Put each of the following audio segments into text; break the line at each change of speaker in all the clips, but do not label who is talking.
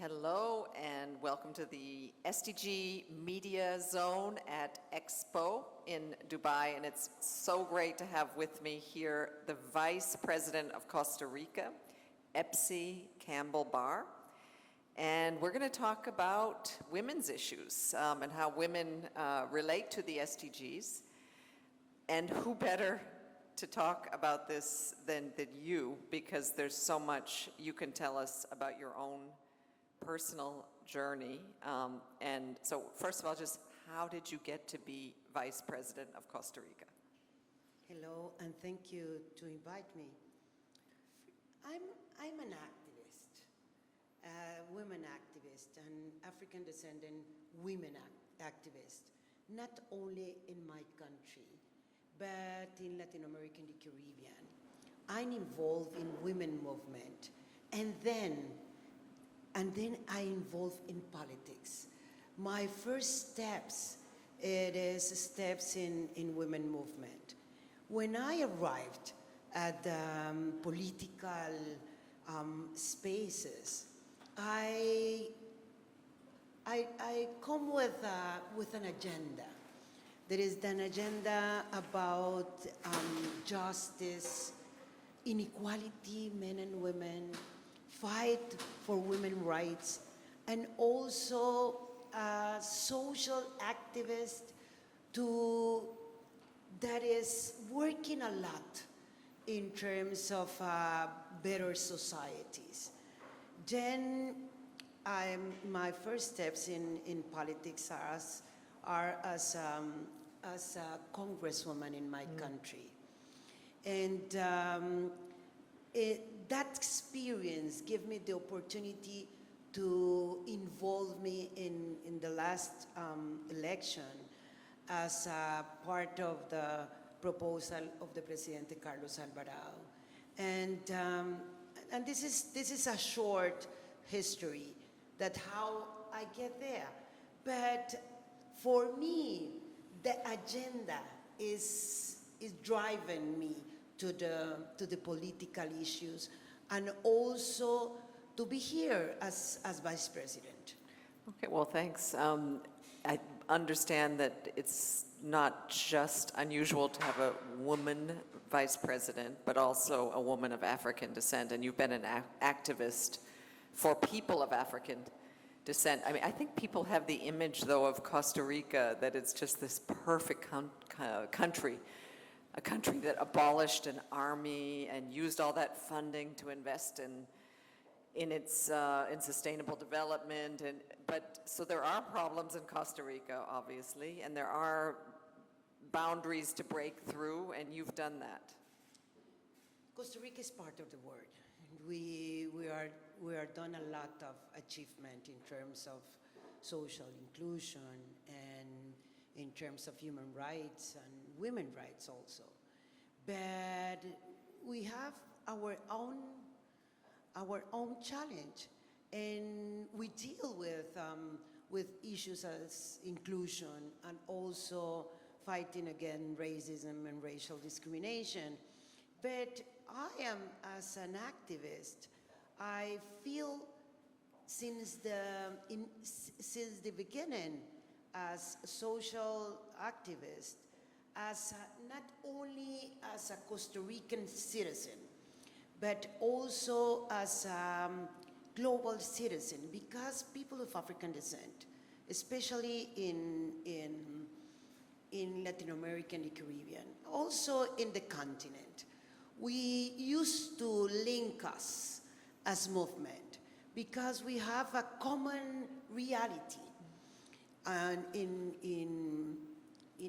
Hello and welcome to the SDG Media Zone at Expo in Dubai. And it's so great to have with me here the Vice President of Costa Rica, Epsy, Campbell, Barr. And we're going to talk about women's issues and how women relate to the SDGs. And who better to talk about this than you, because there's so much you can tell us about your own personal journey. And so first of all, just how did you get to be Vice President of Costa Rica?
Hello, and thank you to invite me. I'm an activist, a women activist, an African descendant women activist, not only in my country, but in Latin America and the Caribbean. I'm involved in women movement, and then I involved in politics. My first steps, it is steps in women movement. When I arrived at the political spaces, I come with an agenda. There is an agenda about justice, inequality, men and women, fight for women's rights, and also social activist that is working a lot in terms of better societies. Then my first steps in politics are as a congresswoman in my country. And that experience gave me the opportunity to involve me in the last election as a part of the proposal of the Presidente Carlos Alvarado. And this is a short history that how I get there. But for me, the agenda is driving me to the political issues, and also to be here as Vice President.
Okay, well, thanks. I understand that it's not just unusual to have a woman Vice President, but also a woman of African descent, and you've been an activist for people of African descent. I mean, I think people have the image, though, of Costa Rica, that it's just this perfect country, a country that abolished an army and used all that funding to invest in its in sustainable development. But so there are problems in Costa Rica, obviously, and there are boundaries to break through, and you've done that.
Costa Rica is part of the world. We are done a lot of achievement in terms of social inclusion and in terms of human rights and women's rights also. But we have our own challenge, and we deal with issues as inclusion and also fighting against racism and racial discrimination. But I am, as an activist, I feel since the beginning as a social activist, not only as a Costa Rican citizen, but also as a global citizen, because people of African descent, especially in Latin America and the Caribbean, also in the continent, we used to link us as movement because we have a common reality. And in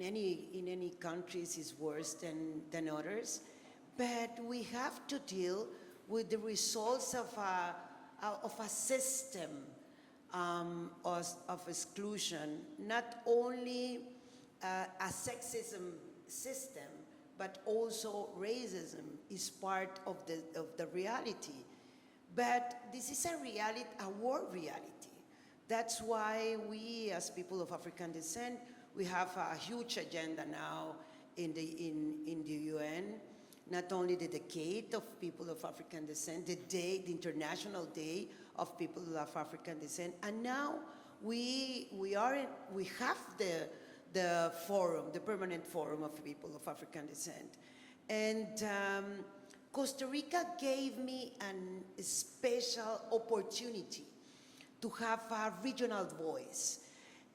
any countries is worse than others, but we have to deal with the results of a system of exclusion, not only a sexism system, but also racism is part of the reality. But this is a reality, a world reality. That's why we, as people of African descent, we have a huge agenda now in the UN. not only the decade of people of African descent, the day, the International Day of People of African descent, and now we have the forum, the permanent forum of people of African descent. And Costa Rica gave me a special opportunity to have a regional voice.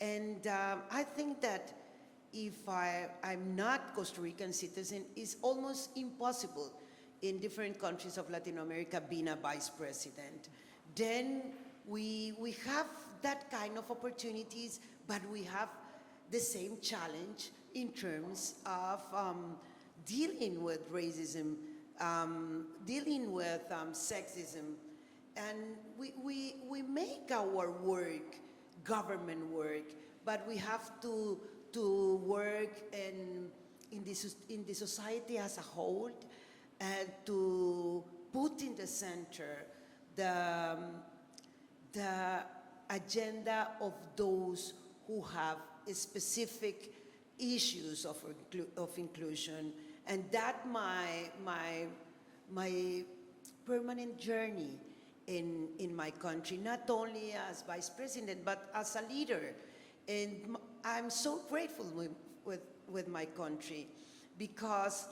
And I think that if I'm not Costa Rican citizen, it's almost impossible in different countries of Latin America being a vice president. Then we have that kind of opportunities, but we have the same challenge in terms of dealing with racism, dealing with sexism. And we make our work, government work, but we have to work in the society as a whole, and to put in the center the agenda of those who have specific issues of inclusion. And that my permanent journey in my country, not only as vice president, but as a leader. And I'm so grateful with my country, because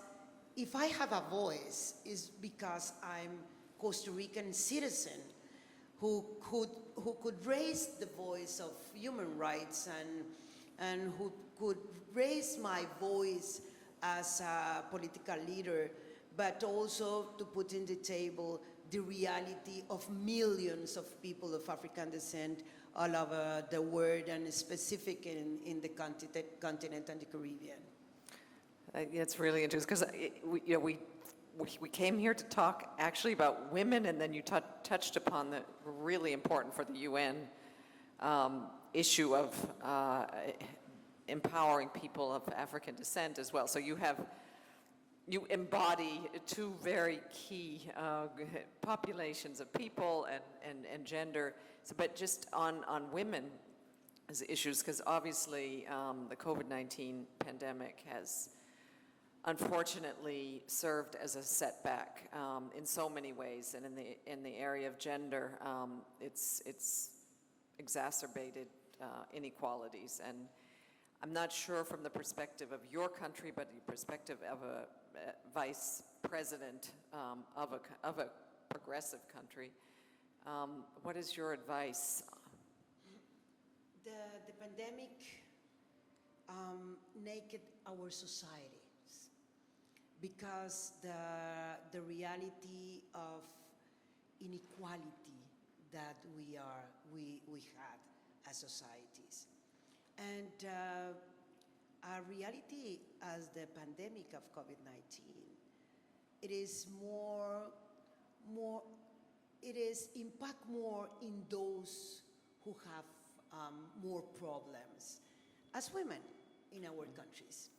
if I have a voice, it's because I'm Costa Rican citizen who could raise the voice of human rights and who could raise my voice as a political leader, but also to put in the table the reality of millions of people of African descent all over the world, and specific in the continent and the Caribbean.
It's really interesting, because we came here to talk actually about women, and then you touched upon the really important for the UN issue of empowering people of African descent as well. So you embody two very key populations of people and gender. So, but just on women as issues, because obviously the COVID-19 pandemic has unfortunately served as a setback in so many ways, and in the area of gender, it's exacerbated inequalities. And I'm not sure from the perspective of your country, but the perspective of a vice president of a progressive country, what is your advice?
The pandemic naked our societies, because the reality of inequality that we had as societies. And our reality as the pandemic of COVID-19, it is impact more in those who have more problems, as women in our countries.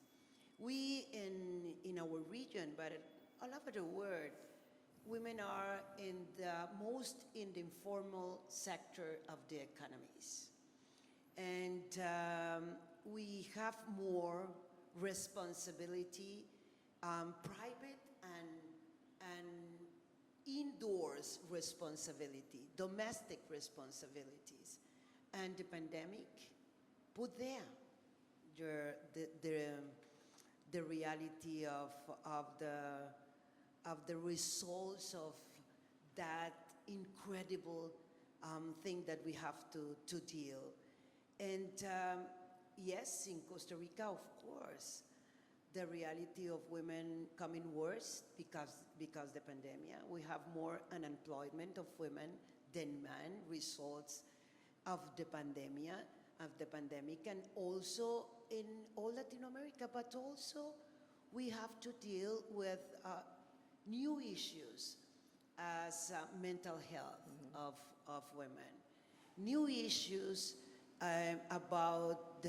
We in our region, but all over the world, women are in the informal sector of the economies. And we have more responsibility, private and indoors responsibility, domestic responsibilities. And the pandemic put there the reality of the results of that incredible thing that we have to deal. And yes, in Costa Rica, of course, the reality of women coming worse because the pandemic. We have more unemployment of women than men, results of the pandemic, and also in all Latin America, but also we have to deal with new issues as mental health of women, new issues about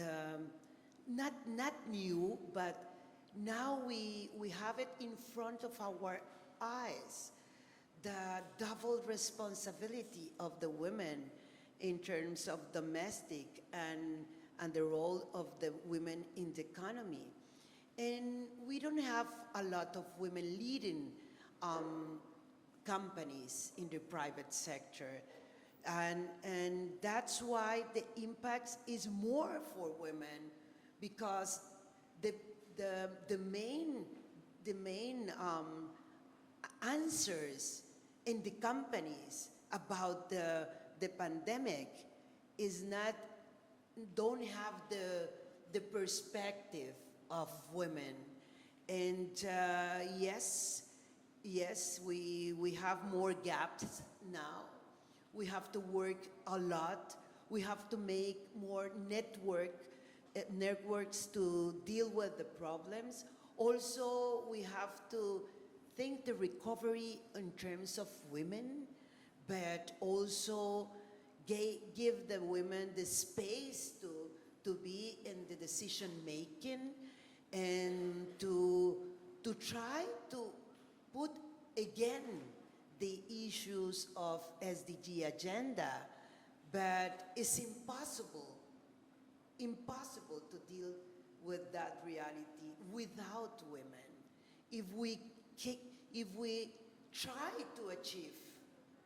not new, but now we have it in front of our eyes, the double responsibility of the women in terms of domestic and the role of the women in the economy. And we don't have a lot of women leading companies in the private sector. And that's why the impact is more for women, because the main answers in the companies about the pandemic don't have the perspective of women. And yes, we have more gaps now. We have to work a lot. We have to make more networks to deal with the problems. Also, we have to think the recovery in terms of women, but also give the women the space to be in the decision making, and to try to put again the issues of SDG agenda, but it's impossible to deal with that reality without women. If we try to achieve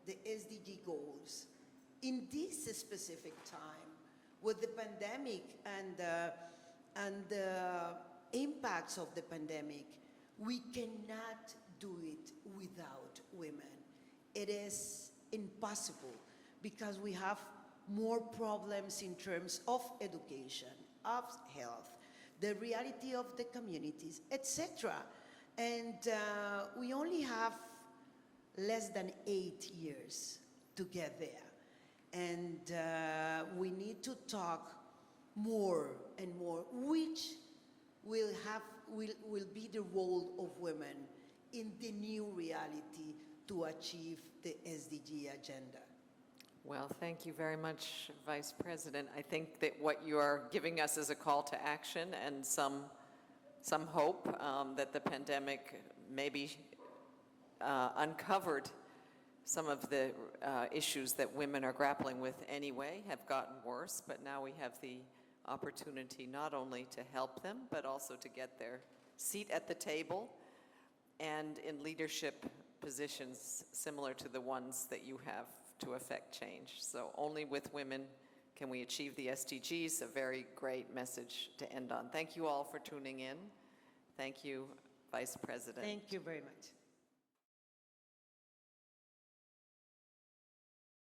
the SDG goals in this specific time, with the pandemic and the impacts of the pandemic, we cannot do it without women. It is impossible, because we have more problems in terms of education, of health, the reality of the communities, etc. And we only have less than 8 years to get there. And we need to talk more and more, which will be the role of women in the new reality to achieve the SDG agenda.
Well, thank you very much, Vice President. I think that what you are giving us is a call to action and some hope that the pandemic maybe uncovered some of the issues that women are grappling with anyway, have gotten worse, but now we have the opportunity not only to help them, but also to get their seat at the table and in leadership positions similar to the ones that you have to affect change. So only with women can we achieve the SDGs, a very great message to end on. Thank you all for tuning in. Thank you, Vice President.
Thank you very much.